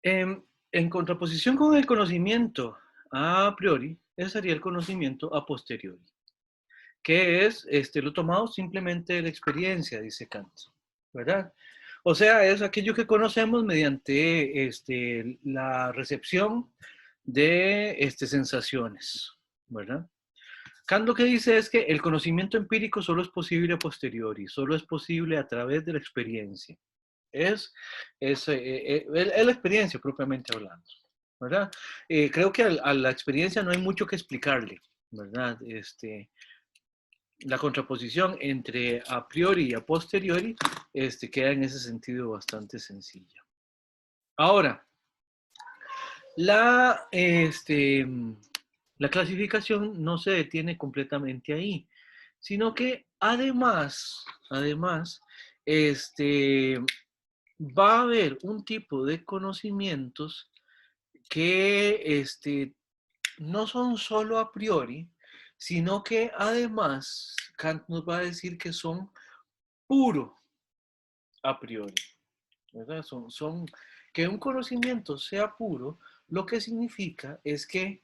En contraposición con el conocimiento a priori, ese sería el conocimiento a posteriori, que es lo tomado simplemente de la experiencia, dice Kant, ¿verdad? O sea, es aquello que conocemos mediante la recepción de sensaciones, ¿verdad? Kant lo que dice es que el conocimiento empírico solo es posible a posteriori, solo es posible a través de la experiencia. Es la experiencia propiamente hablando, ¿verdad? Creo que a la experiencia no hay mucho que explicarle, ¿verdad? La contraposición entre a priori y a posteriori queda en ese sentido bastante sencilla. Ahora, la, la clasificación no se detiene completamente ahí, sino que además, va a haber un tipo de conocimientos que no son solo a priori, sino que además Kant nos va a decir que son puro a priori, ¿verdad? Que un conocimiento sea puro, lo que significa es que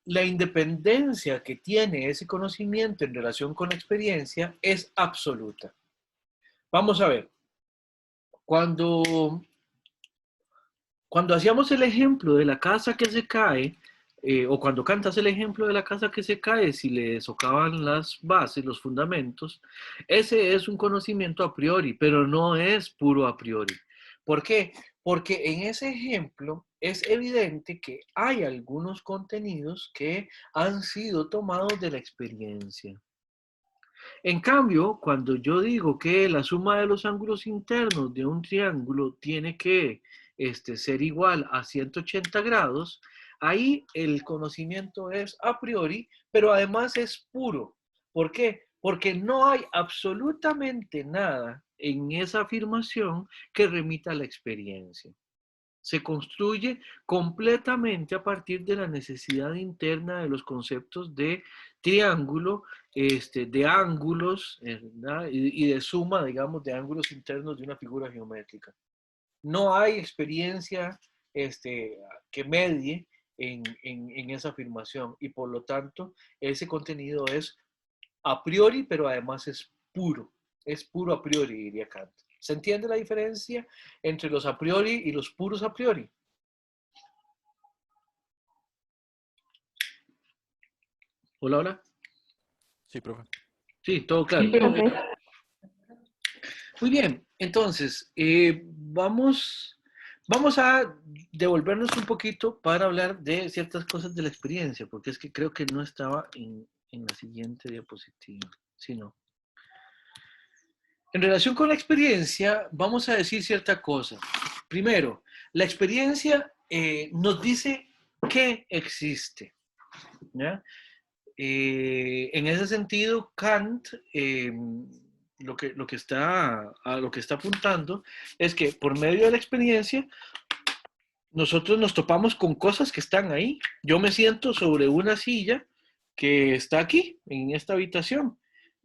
la independencia que tiene ese conocimiento en relación con la experiencia es absoluta. Vamos a ver, cuando hacíamos el ejemplo de la casa que se cae, o cuando cantas el ejemplo de la casa que se cae, si le socavan las bases, los fundamentos, ese es un conocimiento a priori, pero no es puro a priori. ¿Por qué? Porque en ese ejemplo es evidente que hay algunos contenidos que han sido tomados de la experiencia. En cambio, cuando yo digo que la suma de los ángulos internos de un triángulo tiene que ser igual a 180 grados, ahí el conocimiento es a priori, pero además es puro. ¿Por qué? Porque no hay absolutamente nada en esa afirmación que remita a la experiencia. Se construye completamente a partir de la necesidad interna de los conceptos de triángulo, de ángulos, ¿verdad? Y de suma, digamos, de ángulos internos de una figura geométrica. No hay experiencia que medie en esa afirmación y por lo tanto ese contenido es a priori, pero además es puro a priori, diría Kant. ¿Se entiende la diferencia entre los a priori y los puros a priori? Hola, hola. Sí, profe. Sí, todo claro. Muy bien, entonces, vamos a devolvernos un poquito para hablar de ciertas cosas de la experiencia, porque es que creo que no estaba en la siguiente diapositiva, sino. En relación con la experiencia, vamos a decir cierta cosa. Primero, la experiencia nos dice qué existe, ¿ya? En ese sentido, Kant lo que está apuntando es que por medio de la experiencia nosotros nos topamos con cosas que están ahí. Yo me siento sobre una silla que está aquí, en esta habitación,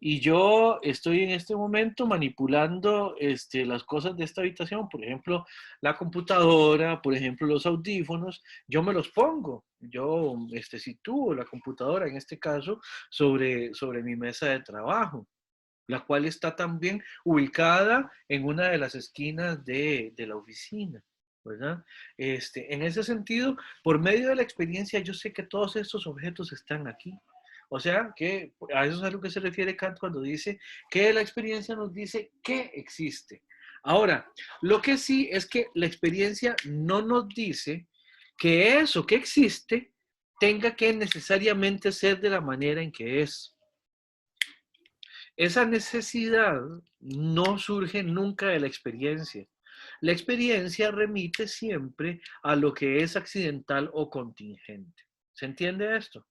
y yo estoy en este momento manipulando las cosas de esta habitación, por ejemplo, la computadora, por ejemplo, los audífonos, yo me los pongo, yo sitúo la computadora, en este caso, sobre mi mesa de trabajo, la cual está también ubicada en una de las esquinas de la oficina, ¿verdad? En ese sentido, por medio de la experiencia, yo sé que todos estos objetos están aquí. O sea, que a eso es a lo que se refiere Kant cuando dice que la experiencia nos dice que existe. Ahora, lo que sí es que la experiencia no nos dice que eso que existe tenga que necesariamente ser de la manera en que es. Esa necesidad no surge nunca de la experiencia. La experiencia remite siempre a lo que es accidental o contingente. ¿Se entiende esto?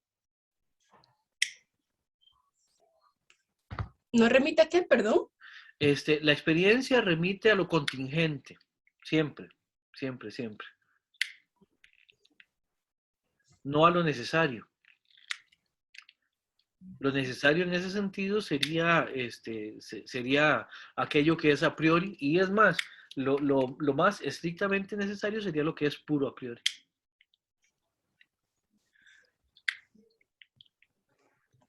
¿No remite a qué, perdón? La experiencia remite a lo contingente. Siempre, siempre, siempre. No a lo necesario. Lo necesario en ese sentido sería aquello que es a priori, y es más, Lo más estrictamente necesario sería lo que es puro a priori.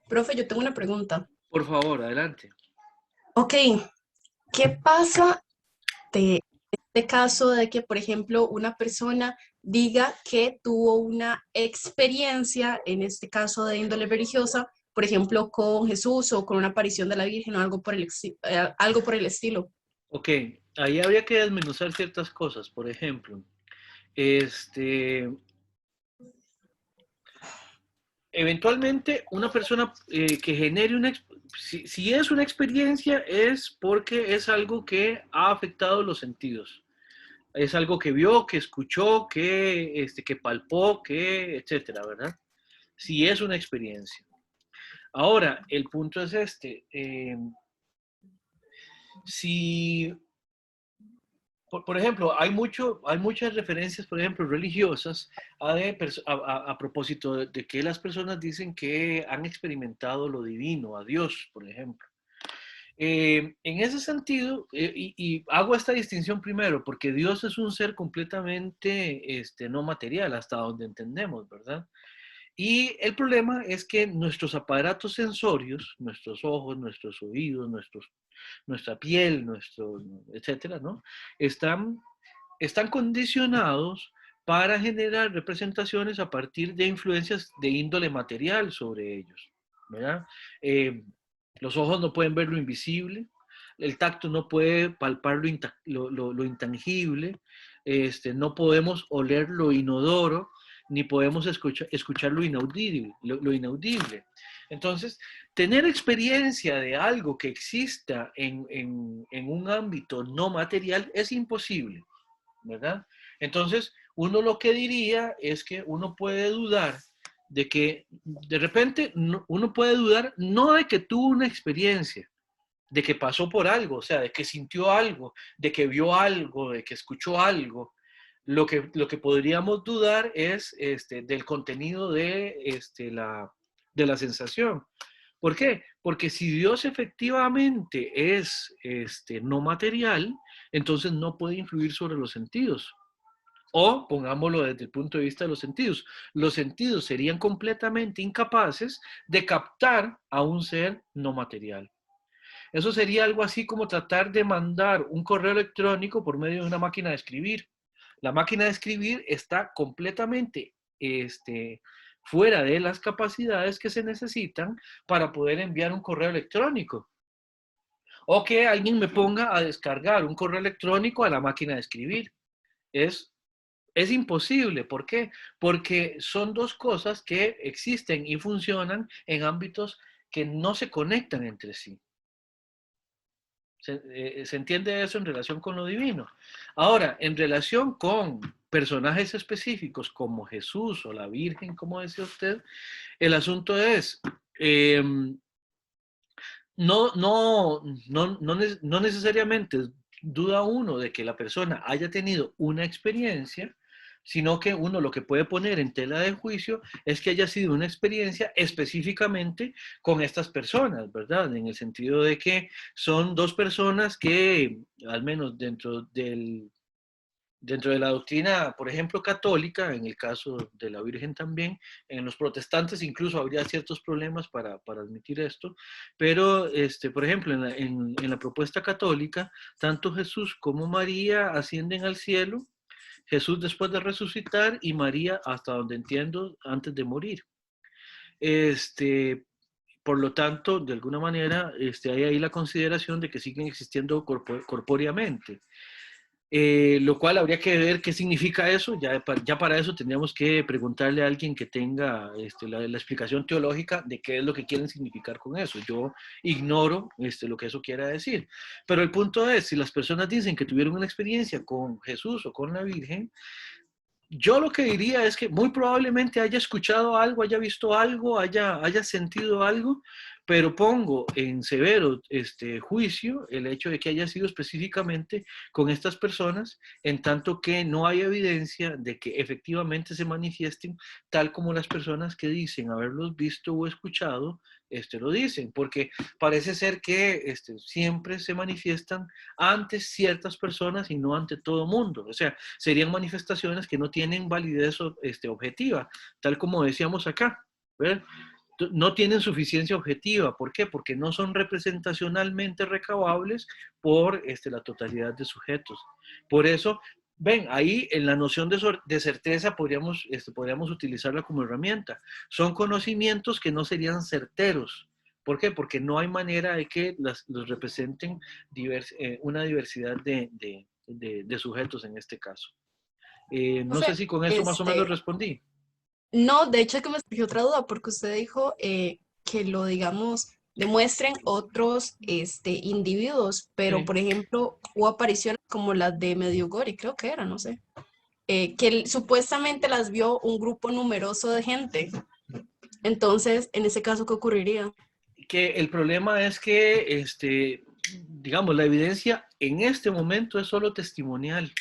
Profe, yo tengo una pregunta. Por favor, adelante. Ok, ¿qué pasa de este caso de que, por ejemplo, una persona diga que tuvo una experiencia, en este caso de índole religiosa, por ejemplo, con Jesús o con una aparición de la Virgen o algo por algo por el estilo? Ok, ahí habría que desmenuzar ciertas cosas. Por ejemplo, este, eventualmente una persona que genere si es una experiencia es porque es algo que ha afectado los sentidos. Es algo que vio, que escuchó, que palpó, etcétera, ¿verdad? Si es una experiencia. Ahora, el punto es si por ejemplo, hay muchas referencias, por ejemplo, religiosas a propósito de que las personas dicen que han experimentado lo divino, a Dios, por ejemplo. En ese sentido, y hago esta distinción primero, porque Dios es un ser completamente no material, hasta donde entendemos, ¿verdad? Y el problema es que nuestros aparatos sensorios, nuestros ojos, nuestros oídos, nuestra piel, etcétera, ¿no? Están, están condicionados para generar representaciones a partir de influencias de índole material sobre ellos, ¿verdad? Eh, los ojos no pueden ver lo invisible, el tacto no puede palpar lo intangible, no podemos oler lo inodoro, ni podemos escuchar lo inaudible, lo inaudible. Entonces, tener experiencia de algo que exista en un ámbito no material es imposible, ¿verdad? Entonces, uno lo que diría es que uno puede dudar de que de repente uno puede dudar no de que tuvo una experiencia, de que pasó por algo, o sea, de que sintió algo, de que vio algo, de que escuchó algo. Lo que podríamos dudar es del contenido de la sensación. ¿Por qué? Porque si Dios efectivamente es no material, entonces no puede influir sobre los sentidos. O pongámoslo desde el punto de vista de los sentidos serían completamente incapaces de captar a un ser no material. Eso sería algo así como tratar de mandar un correo electrónico por medio de una máquina de escribir. La máquina de escribir está completamente fuera de las capacidades que se necesitan para poder enviar un correo electrónico. O que alguien me ponga a descargar un correo electrónico a la máquina de escribir. Es, es imposible. ¿Por qué? Porque son dos cosas que existen y funcionan en ámbitos que no se conectan entre sí. Se entiende eso en relación con lo divino. Ahora, en relación con personajes específicos como Jesús o la Virgen, como decía usted, el asunto es, eh, no necesariamente duda uno de que la persona haya tenido una experiencia, sino que uno lo que puede poner en tela de juicio es que haya sido una experiencia específicamente con estas personas, ¿verdad? En el sentido de que son dos personas que, al menos dentro de la doctrina, por ejemplo, católica, en el caso de la Virgen también, en los protestantes incluso habría ciertos problemas para admitir esto, pero, por ejemplo, en la propuesta católica, tanto Jesús como María ascienden al cielo, Jesús después de resucitar y María, hasta donde entiendo, antes de morir. Este, por lo tanto, de alguna manera, hay ahí la consideración de que siguen existiendo corpóreamente. Lo cual habría que ver qué significa eso. Ya para eso tendríamos que preguntarle a alguien que tenga la explicación teológica de qué es lo que quieren significar con eso. Yo ignoro lo que eso quiera decir. Pero el punto es, si las personas dicen que tuvieron una experiencia con Jesús o con la Virgen, yo lo que diría es que muy probablemente haya escuchado algo, haya visto algo, haya sentido algo, pero pongo en severo juicio el hecho de que haya sido específicamente con estas personas, en tanto que no hay evidencia de que efectivamente se manifiesten tal como las personas que dicen haberlos visto o escuchado lo dicen, porque parece ser que siempre se manifiestan ante ciertas personas y no ante todo mundo. O sea, serían manifestaciones que no tienen validez objetiva, tal como decíamos acá, ¿verdad? No tienen suficiencia objetiva. ¿Por qué? Porque no son representacionalmente recabables por la totalidad de sujetos. Por eso, ven, ahí en la noción de certeza podríamos utilizarla como herramienta. Son conocimientos que no serían certeros. ¿Por qué? Porque no hay manera de que los representen una diversidad de sujetos en este caso. No sé Profe, si con eso más o menos respondí. no, de hecho que me surgió otra duda porque usted dijo que lo, digamos, demuestren otros individuos, pero Sí. por ejemplo hubo apariciones como las de Medjugorje, creo que era, no sé, supuestamente las vio un grupo numeroso de gente. Entonces, en ese caso, ¿qué ocurriría? Que el problema es que, digamos, la evidencia en este momento es solo testimonial.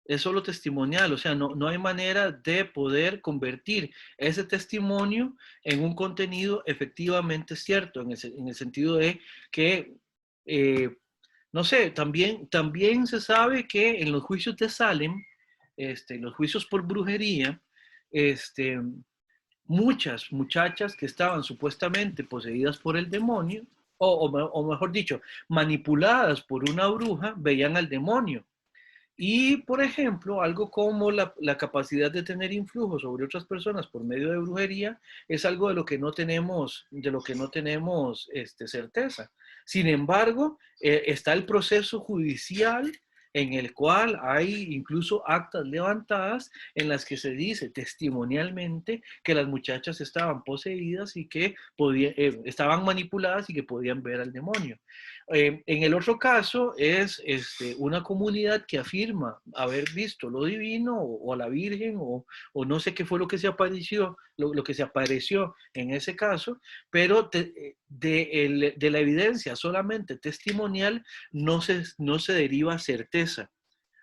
Es solo testimonial, o sea, no hay manera de poder convertir ese testimonio en un contenido efectivamente cierto, en el sentido de que, eh, no sé, también se sabe que en los juicios de Salem, los juicios por brujería, este, muchas muchachas que estaban supuestamente poseídas por el demonio, o mejor dicho, manipuladas por una bruja, veían al demonio. Y, por ejemplo, algo como la capacidad de tener influjo sobre otras personas por medio de brujería es algo de lo que no tenemos certeza. Sin embargo, está el proceso judicial en el cual hay incluso actas levantadas en las que se dice testimonialmente que las muchachas estaban poseídas y que estaban manipuladas y que podían ver al demonio. En el otro caso es una comunidad que afirma haber visto lo divino o a la Virgen o no sé qué fue lo que se apareció, lo que se apareció en ese caso, pero de la evidencia solamente testimonial no se deriva certeza.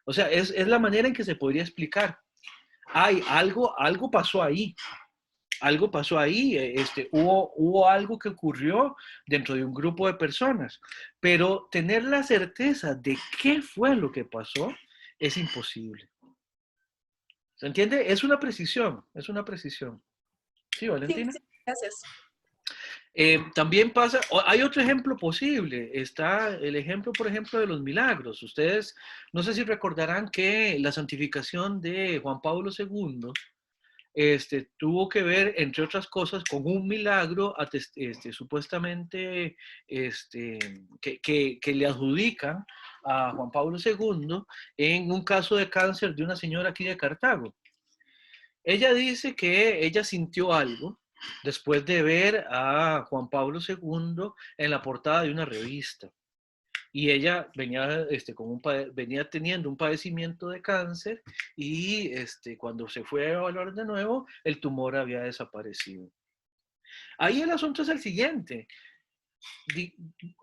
O sea, es la manera en que se podría explicar. Algo pasó ahí, algo pasó ahí, hubo algo que ocurrió dentro de un grupo de personas, pero tener la certeza de qué fue lo que pasó es imposible. ¿Se entiende? Es una precisión, es una precisión. ¿Sí, Sí, Valentina? sí, gracias. También pasa, hay otro ejemplo posible, está el ejemplo, por ejemplo, de los milagros. Ustedes, no sé si recordarán que la santificación de Juan Pablo II tuvo que ver, entre otras cosas, con un milagro supuestamente que le adjudican a Juan Pablo II en un caso de cáncer de una señora aquí de Cartago. Ella dice que ella sintió algo después de ver a Juan Pablo II en la portada de una revista. Y ella venía teniendo un padecimiento de cáncer y cuando se fue a evaluar de nuevo, el tumor había desaparecido. Ahí el asunto es el siguiente.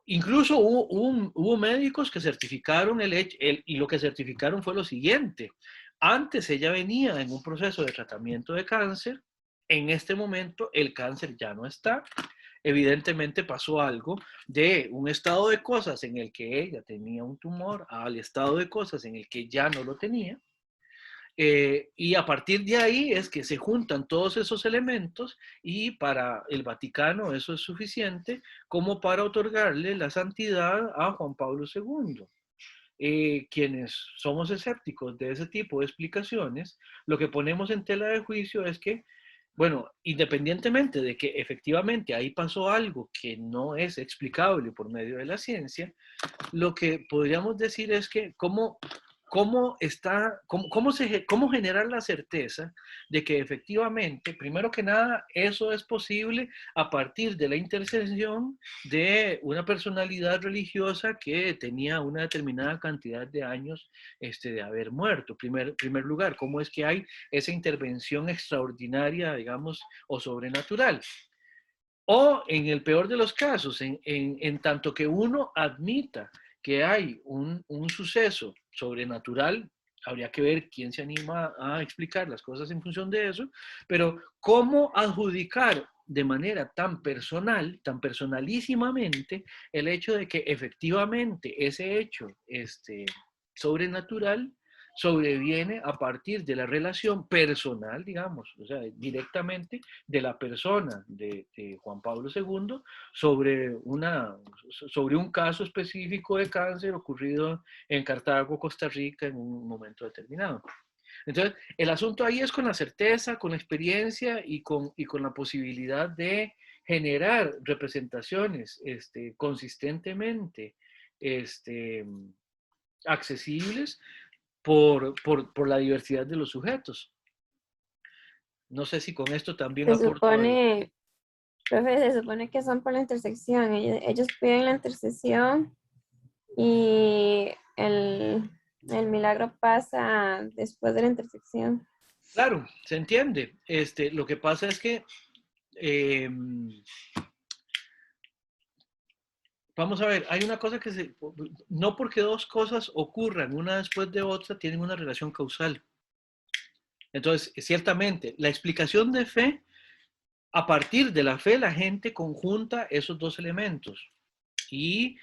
Incluso hubo médicos que certificaron y lo que certificaron fue lo siguiente. Antes ella venía en un proceso de tratamiento de cáncer, en este momento el cáncer ya no está. Evidentemente pasó algo de un estado de cosas en el que ella tenía un tumor al estado de cosas en el que ya no lo tenía. Y a partir de ahí es que se juntan todos esos elementos y para el Vaticano eso es suficiente como para otorgarle la santidad a Juan Pablo II. Quienes somos escépticos de ese tipo de explicaciones, lo que ponemos en tela de juicio es que, bueno, independientemente de que efectivamente ahí pasó algo que no es explicable por medio de la ciencia, lo que podríamos decir es que cómo generar la certeza de que efectivamente, primero que nada, eso es posible a partir de la intercesión de una personalidad religiosa que tenía una determinada cantidad de años de haber muerto. Primer lugar, cómo es que hay esa intervención extraordinaria, digamos, o sobrenatural. O en el peor de los casos, en tanto que uno admita que hay un suceso sobrenatural, habría que ver quién se anima a explicar las cosas en función de eso, pero cómo adjudicar de manera tan personal, tan personalísimamente, el hecho de que efectivamente ese hecho sobrenatural sobreviene a partir de la relación personal, digamos, o sea, directamente de la persona de Juan Pablo II sobre un caso específico de cáncer ocurrido en Cartago, Costa Rica, en un momento determinado. Entonces, el asunto ahí es con la certeza, con la experiencia y con la posibilidad de generar representaciones consistentemente accesibles por la diversidad de los sujetos. No sé si con esto también Se aporto algo. supone, profe, se supone que son por la intersección. Ellos piden la intersección y el milagro pasa después de la intersección. Claro, se entiende. Lo que pasa es que vamos a ver, hay una cosa que no porque dos cosas ocurran una después de otra tienen una relación causal. Entonces, ciertamente, la explicación de fe, a partir de la fe, la gente conjunta esos dos elementos. Y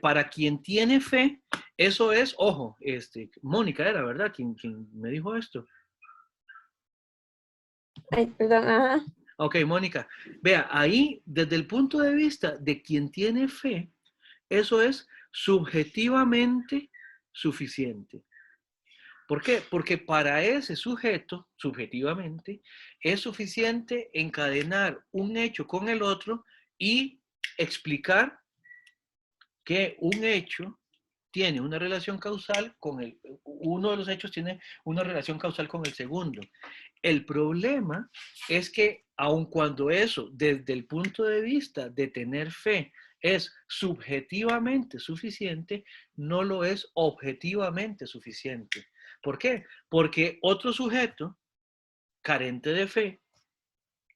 para quien tiene fe, eso es, ojo, Mónica era, ¿verdad? Quien me dijo esto. Ay, perdón, ajá. Ok, Mónica, vea, ahí, desde el punto de vista de quien tiene fe, eso es subjetivamente suficiente. ¿Por qué? Porque para ese sujeto, subjetivamente, es suficiente encadenar un hecho con el otro y explicar que un hecho tiene una relación causal uno de los hechos tiene una relación causal con el segundo. El problema es que aun cuando eso, desde el punto de vista de tener fe, es subjetivamente suficiente, no lo es objetivamente suficiente. ¿Por qué? Porque otro sujeto carente de fe,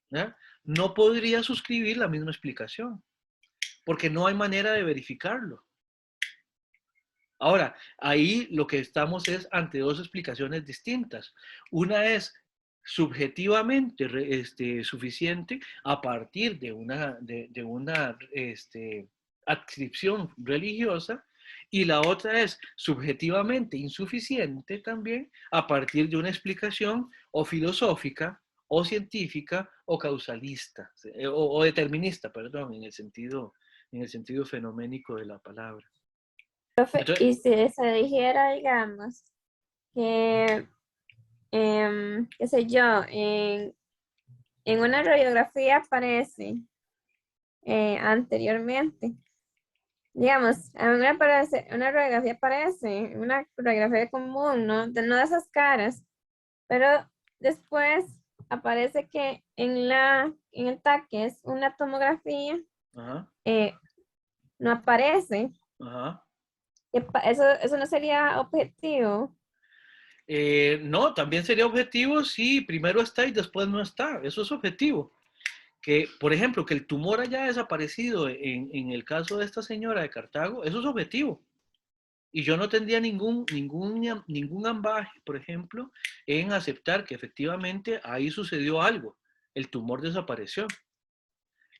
¿ya?, no podría suscribir la misma explicación, porque no hay manera de verificarlo. Ahora, ahí lo que estamos es ante dos explicaciones distintas. Una es subjetivamente suficiente a partir de una adscripción religiosa, y la otra es subjetivamente insuficiente también a partir de una explicación o filosófica o científica o causalista o determinista, perdón, en el sentido fenoménico de la palabra. Profe, Entonces, y si se dijera, digamos, que, qué sé yo, en una radiografía aparece anteriormente. Digamos, una radiografía aparece, una radiografía común, ¿no? No de esas caras, pero después aparece que en el TAC, que es una tomografía, ajá, no aparece. ajá. Eso no sería objetivo. No, también sería objetivo si primero está y después no está. Eso es objetivo. Que, por ejemplo, que el tumor haya desaparecido en el caso de esta señora de Cartago, eso es objetivo. Y yo no tendría ningún ambaje, por ejemplo, en aceptar que efectivamente ahí sucedió algo. El tumor desapareció.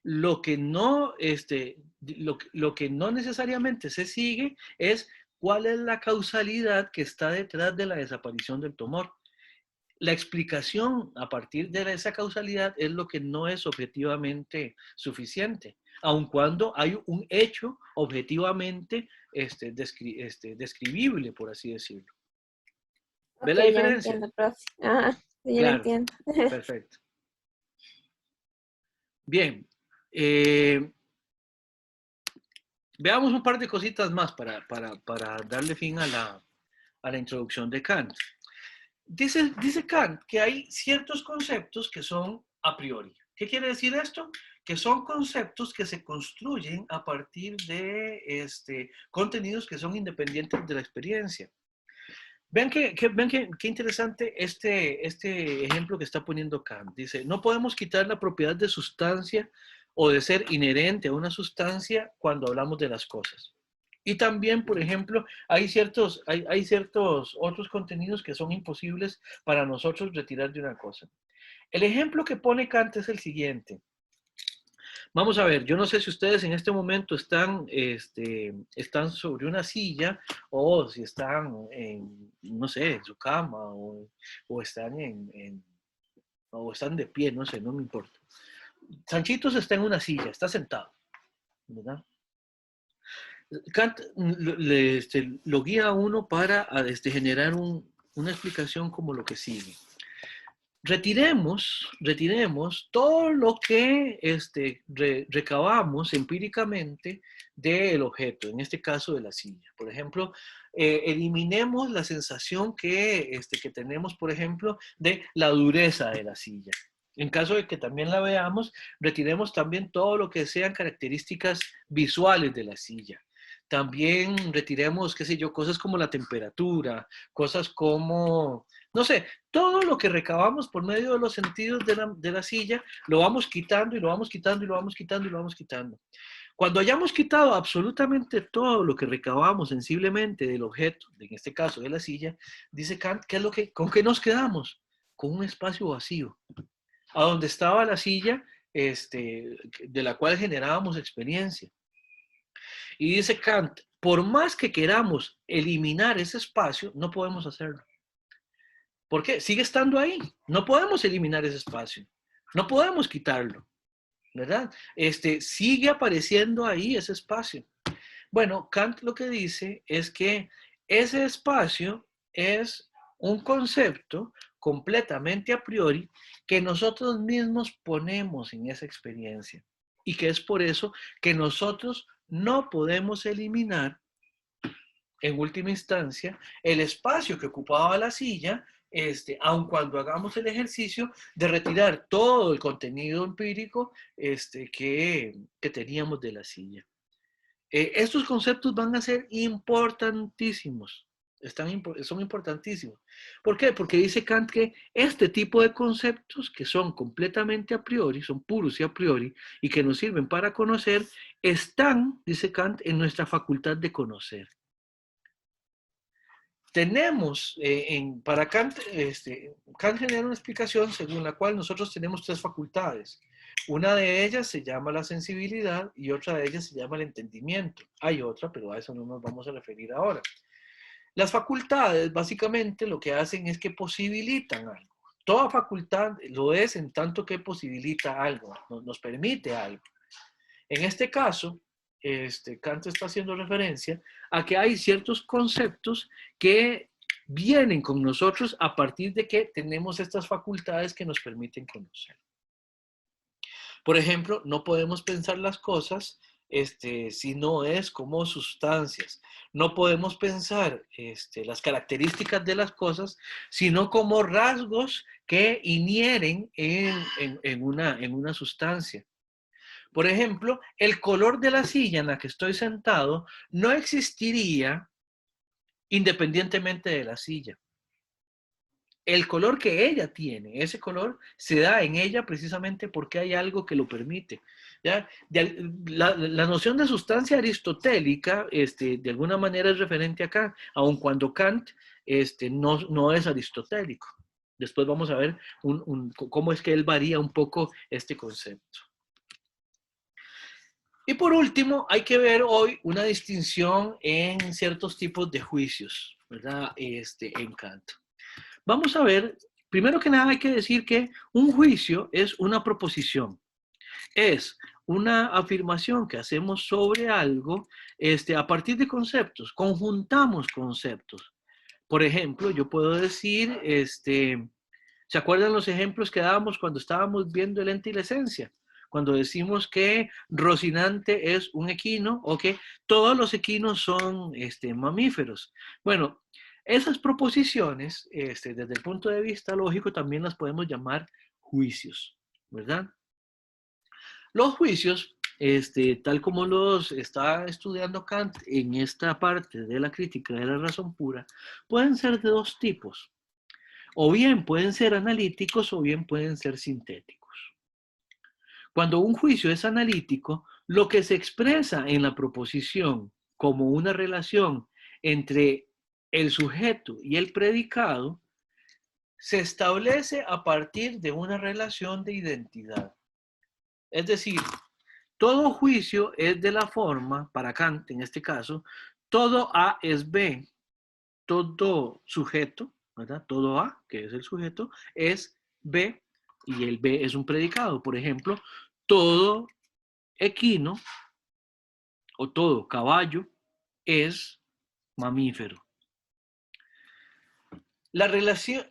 Lo que no, lo que no necesariamente se sigue es cuál es la causalidad que está detrás de la desaparición del tumor. La explicación a partir de esa causalidad es lo que no es objetivamente suficiente, aun cuando hay un hecho objetivamente describible, por así decirlo. ¿Ve Ok, la ya diferencia? entiendo, profe. Ajá, sí, ya lo Claro, entiendo. perfecto. Bien, veamos un par de cositas más para darle fin a la introducción de Kant. Dice Kant que hay ciertos conceptos que son a priori. ¿Qué quiere decir esto? Que son conceptos que se construyen a partir de contenidos que son independientes de la experiencia. Vean qué interesante este ejemplo que está poniendo Kant. Dice, no podemos quitar la propiedad de sustancia o de ser inherente a una sustancia cuando hablamos de las cosas. Y también, por ejemplo, hay ciertos otros contenidos que son imposibles para nosotros retirar de una cosa. El ejemplo que pone Kant es el siguiente. Vamos a ver, yo no sé si ustedes en este momento están sobre una silla o si están no sé, en su cama o están o están de pie, no sé, no me importa. Sanchitos está en una silla, está sentado, ¿verdad? Kant lo guía a uno para generar una explicación como lo que sigue. Retiremos todo lo que recabamos empíricamente del objeto, en este caso de la silla. Por ejemplo, eliminemos la sensación que tenemos, por ejemplo, de la dureza de la silla. En caso de que también la veamos, retiremos también todo lo que sean características visuales de la silla. También retiremos, qué sé yo, cosas como la temperatura, cosas como, no sé, todo lo que recabamos por medio de los sentidos de la silla, lo vamos quitando y lo vamos quitando y lo vamos quitando y lo vamos quitando. Cuando hayamos quitado absolutamente todo lo que recabamos sensiblemente del objeto, en este caso de la silla, dice Kant, ¿con qué nos quedamos? Con un espacio vacío. A donde estaba la silla, de la cual generábamos experiencia. Y dice Kant, por más que queramos eliminar ese espacio, no podemos hacerlo. ¿Por qué? Sigue estando ahí. No podemos eliminar ese espacio. No podemos quitarlo, ¿verdad? Sigue apareciendo ahí ese espacio. Bueno, Kant lo que dice es que ese espacio es un concepto completamente a priori que nosotros mismos ponemos en esa experiencia y que es por eso que nosotros no podemos eliminar en última instancia el espacio que ocupaba la silla, aun cuando hagamos el ejercicio de retirar todo el contenido empírico que teníamos de la silla. Estos conceptos van a ser importantísimos, son importantísimos. ¿Por qué? Porque dice Kant que este tipo de conceptos que son completamente a priori, son puros y a priori, y que nos sirven para conocer, están, dice Kant, en nuestra facultad de conocer. Tenemos, para Kant, Kant genera una explicación según la cual nosotros tenemos tres facultades. Una de ellas se llama la sensibilidad y otra de ellas se llama el entendimiento. Hay otra, pero a eso no nos vamos a referir ahora. Las facultades básicamente lo que hacen es que posibilitan algo. Toda facultad lo es en tanto que posibilita algo, nos permite algo. En este caso, Kant está haciendo referencia a que hay ciertos conceptos que vienen con nosotros a partir de que tenemos estas facultades que nos permiten conocer. Por ejemplo, no podemos pensar las cosas si no es como sustancias. No podemos pensar las características de las cosas, sino como rasgos que inhieren en una sustancia. Por ejemplo, el color de la silla en la que estoy sentado no existiría independientemente de la silla. El color que ella tiene, ese color se da en ella precisamente porque hay algo que lo permite. ¿Ya? La noción de sustancia aristotélica de alguna manera es referente acá, aun cuando Kant no es aristotélico. Después vamos a ver cómo es que él varía un poco este concepto. Y por último, hay que ver hoy una distinción en ciertos tipos de juicios, ¿verdad? En Kant. Vamos a ver, primero que nada hay que decir que un juicio es una proposición. Es una afirmación que hacemos sobre algo a partir de conceptos, conjuntamos conceptos. Por ejemplo, yo puedo decir, ¿se acuerdan los ejemplos que dábamos cuando estábamos viendo el ente y la esencia? Cuando decimos que Rocinante es un equino o que todos los equinos son mamíferos. Bueno, esas proposiciones, desde el punto de vista lógico, también las podemos llamar juicios, ¿verdad? Los juicios, tal como los está estudiando Kant en esta parte de la crítica de la razón pura, pueden ser de dos tipos. O bien pueden ser analíticos o bien pueden ser sintéticos. Cuando un juicio es analítico, lo que se expresa en la proposición como una relación entre el sujeto y el predicado se establece a partir de una relación de identidad. Es decir, todo juicio es de la forma, para Kant en este caso, todo A es B, todo sujeto, ¿verdad? Todo A, que es el sujeto, es B y el B es un predicado. Por ejemplo, todo equino o todo caballo es mamífero. La relación...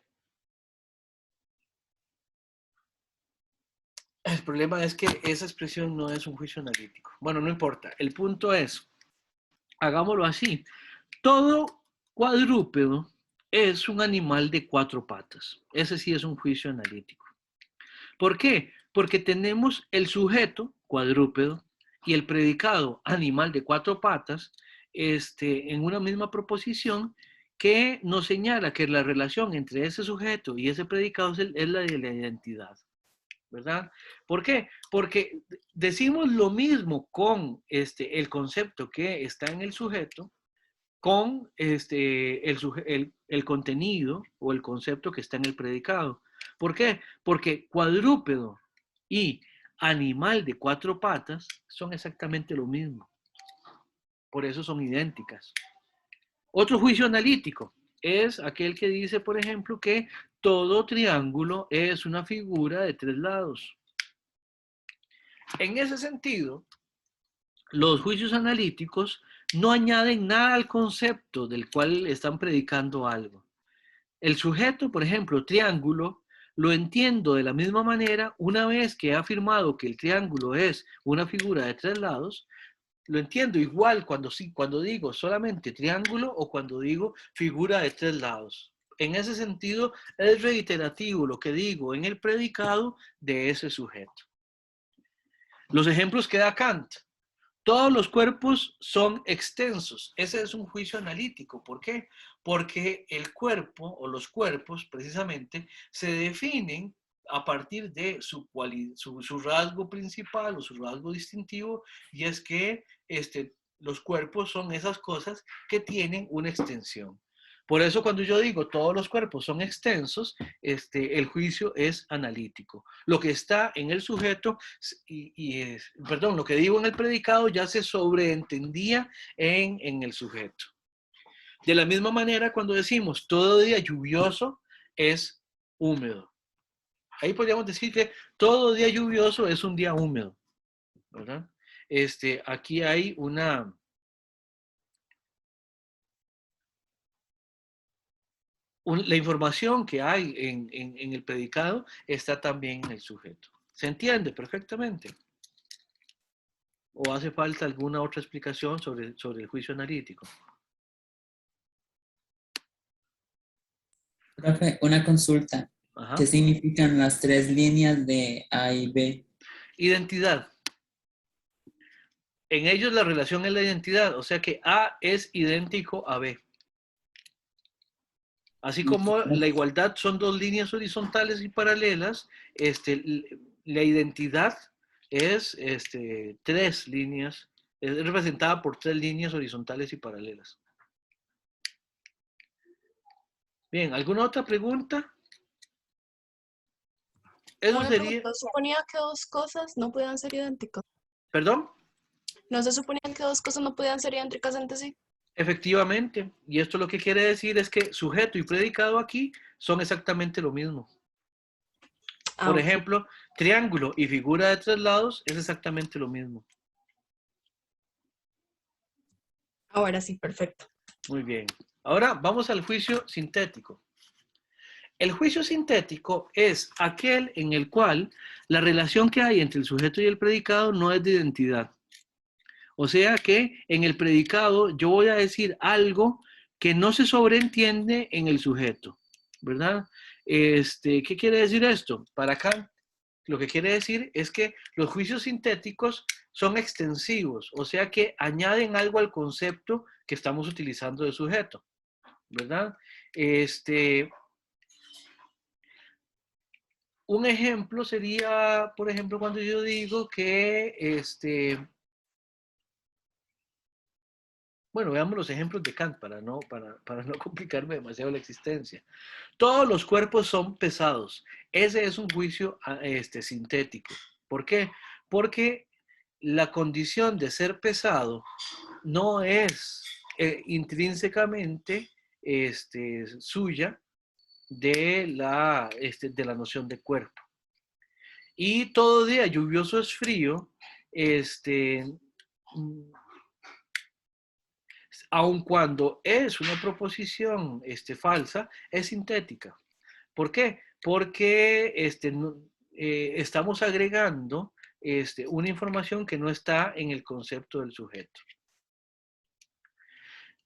El problema es que esa expresión no es un juicio analítico. Bueno, no importa. El punto es, hagámoslo así. Todo cuadrúpedo es un animal de 4 patas. Ese sí es un juicio analítico. ¿Por qué? Porque tenemos el sujeto cuadrúpedo y el predicado animal de 4 patas en una misma proposición que nos señala que la relación entre ese sujeto y ese predicado es la de la identidad. ¿Verdad? ¿Por qué? Porque decimos lo mismo con el concepto que está en el sujeto, con el contenido o el concepto que está en el predicado. ¿Por qué? Porque cuadrúpedo y animal de 4 patas son exactamente lo mismo. Por eso son idénticas. Otro juicio analítico es aquel que dice, por ejemplo, que todo triángulo es una figura de 3 lados. En ese sentido, los juicios analíticos no añaden nada al concepto del cual están predicando algo. El sujeto, por ejemplo, triángulo, lo entiendo de la misma manera una vez que he afirmado que el triángulo es una figura de 3 lados, lo entiendo igual cuando digo solamente triángulo o cuando digo figura de 3 lados. En ese sentido, es reiterativo lo que digo en el predicado de ese sujeto. Los ejemplos que da Kant. Todos los cuerpos son extensos. Ese es un juicio analítico. ¿Por qué? Porque el cuerpo o los cuerpos precisamente se definen a partir de su rasgo principal o su rasgo distintivo, y es que los cuerpos son esas cosas que tienen una extensión. Por eso cuando yo digo todos los cuerpos son extensos, el juicio es analítico. Lo que está en el sujeto, lo que digo en el predicado ya se sobreentendía en el sujeto. De la misma manera, cuando decimos todo día lluvioso es húmedo. Ahí podríamos decir que todo día lluvioso es un día húmedo, ¿verdad? Aquí hay la información que hay en el predicado está también en el sujeto. ¿Se entiende perfectamente? ¿O hace falta alguna otra explicación sobre el juicio analítico? Profe, una consulta. Ajá. ¿Qué significan las 3 líneas de A y B? Identidad. En ellos la relación es la identidad, o sea que A es idéntico a B. Así como la igualdad son 2 líneas horizontales y paralelas, la identidad es 3 líneas, es representada por 3 líneas horizontales y paralelas. Bien, ¿alguna otra pregunta? Eso sería... ¿No se suponía que 2 cosas no podían ser idénticas? ¿Perdón? ¿No se suponía que 2 cosas no podían ser idénticas entre sí? Efectivamente, y esto lo que quiere decir es que sujeto y predicado aquí son exactamente lo mismo. Por ejemplo, triángulo y figura de 3 lados es exactamente lo mismo. Ahora sí, perfecto. Muy bien. Ahora vamos al juicio sintético. El juicio sintético es aquel en el cual la relación que hay entre el sujeto y el predicado no es de identidad. O sea que en el predicado yo voy a decir algo que no se sobreentiende en el sujeto, ¿verdad? ¿Qué quiere decir esto? Para Kant, lo que quiere decir es que los juicios sintéticos son extensivos, o sea que añaden algo al concepto que estamos utilizando de sujeto, ¿verdad? Un ejemplo sería, por ejemplo, cuando yo digo que, bueno, veamos los ejemplos de Kant para no complicarme demasiado la existencia. Todos los cuerpos son pesados. Ese es un juicio sintético. ¿Por qué? Porque la condición de ser pesado no es intrínsecamente suya de la noción de cuerpo. Y todo día lluvioso es frío, aun cuando es una proposición falsa, es sintética. ¿Por qué? Porque estamos agregando una información que no está en el concepto del sujeto.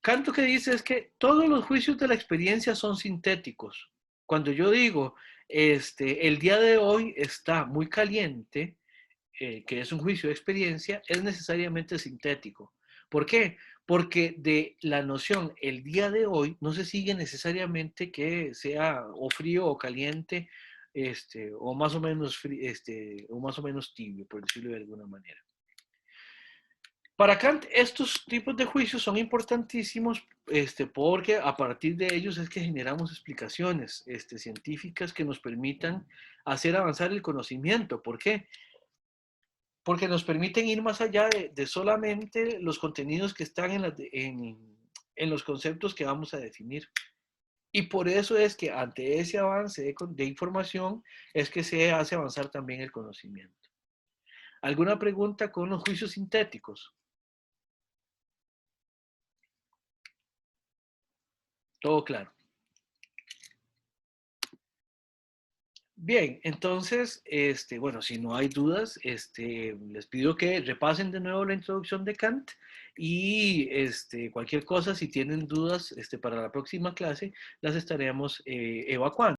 Kant lo que dice es que todos los juicios de la experiencia son sintéticos. Cuando yo digo, el día de hoy está muy caliente, que es un juicio de experiencia, es necesariamente sintético. ¿Por qué? Porque de la noción el día de hoy no se sigue necesariamente que sea o frío o caliente, o más o menos o más o menos tibio, por decirlo de alguna manera. Para Kant, estos tipos de juicios son importantísimos porque a partir de ellos es que generamos explicaciones científicas que nos permitan hacer avanzar el conocimiento. ¿Por qué? Porque nos permiten ir más allá de solamente los contenidos que están en los conceptos que vamos a definir. Y por eso es que ante ese avance de información es que se hace avanzar también el conocimiento. ¿Alguna pregunta con los juicios sintéticos? Todo claro. Bien, entonces, bueno, si no hay dudas, les pido que repasen de nuevo la introducción de Kant y cualquier cosa, si tienen dudas para la próxima clase, las estaremos evacuando.